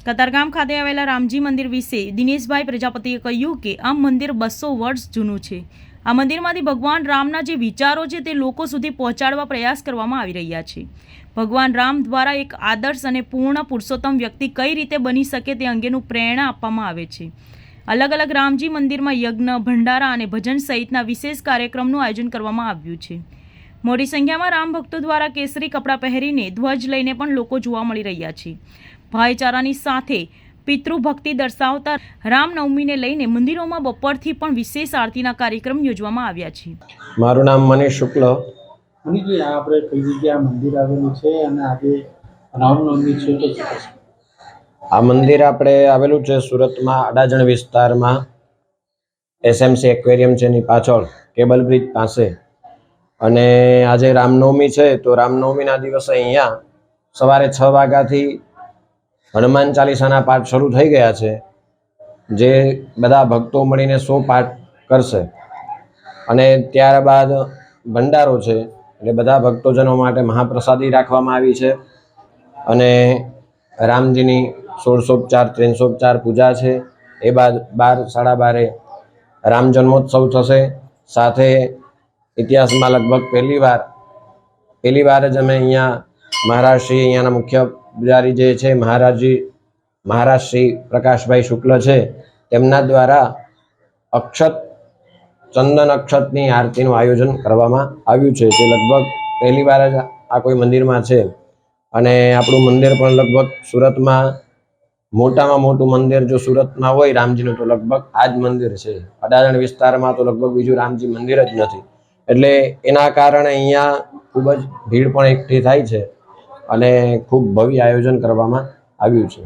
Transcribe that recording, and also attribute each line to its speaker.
Speaker 1: કતારગામ ખાતે આવેલા રામજી મંદિર વિશે દિનેશભાઈ પ્રજાપતિએ કહ્યું કે આ મંદિર 200 વર્ષ જૂનું છે। આ મંદિરમાંથી ભગવાન રામના જે વિચારો છે તે લોકો સુધી પહોંચાડવા પ્રયાસ કરવામાં આવી રહ્યા છે। ભગવાન રામ દ્વારા એક આદર્શ અને પૂર્ણ પુરુષોત્તમ વ્યક્તિ કઈ રીતે બની શકે તે અંગેનું પ્રેરણા આપવામાં આવે છે। અલગ અલગ રામજી મંદિરમાં યજ્ઞ, ભંડારા અને ભજન સહિતના વિશેષ કાર્યક્રમનું આયોજન કરવામાં આવ્યું છે। મોટી સંખ્યામાં રામ ભક્તો દ્વારા કેસરી કપડાં પહેરીને ધ્વજ લઈને પણ લોકો જોવા મળી રહ્યા છે। ભાઈચારાની સાથે પિતૃભક્તિ દર્શાવતા રામનવમીને લઈને મંદિરોમાં બપોરથી પણ વિશેષ આરતીના કાર્યક્રમ યોજવામાં આવ્યા છે।
Speaker 2: મારું નામ મનીષ શુક્લ।
Speaker 3: મનીષજી, આપણે કઈ જગ્યાએ મંદિર આવેલું છે અને આજે રામનવમી છે તો શું કહેશો?
Speaker 2: આ મંદિર આપણે આવેલું છે સુરતમાં અડાજણ વિસ્તારમાં, એસએમસી એક્વેરિયમ છે એની પાછળ કેબલ બ્રિજ પાસે। અને આજે રામનવમી છે તો રામનવમીના દિવસે અહીંયા સવારે 6 વાગ્યાથી હનુમાન ચાલીસાના પાઠ શરૂ થઈ ગયા છે, જે બધા ભક્તો મળીને 100 પાઠ કરશે। અને ત્યારબાદ ભંડારો છે, એટલે બધા ભક્તોજનો માટે મહાપ્રસાદી રાખવામાં આવી છે। અને રામજીની 16 ઉપચાર 300 ઉપચાર પૂજા છે। એ બાદ 12 સાડા 12 રામ જન્મોત્સવ થશે। સાથે ઇતિહાસમાં લગભગ પહેલી વાર જ અમે અહીંયા મહારાજશ્રી, અહીંયાના મુખ્ય પૂજારી જે છે મહારાજ શ્રી પ્રકાશભાઈ શુક્લ છે, તેમના દ્વારા ચંદન અક્ષતની આરતીનું આયોજન કરવામાં આવ્યું છે, જે લગભગ પહેલી વાર જ આ કોઈ મંદિરમાં છે। અને આપણું મંદિર પણ લગભગ સુરતમાં મોટામાં મોટું મંદિર જો સુરતમાં હોય રામજીનું તો લગભગ આ જ મંદિર છે। અડાજણ વિસ્તારમાં તો લગભગ બીજું રામજી મંદિર જ નથી, એટલે એના કારણે અહીંયા ખૂબ જ ભીડ પણ એકઠી થાય છે અને ખૂબ ભવ્ય આયોજન કરવામાં આવ્યું છે।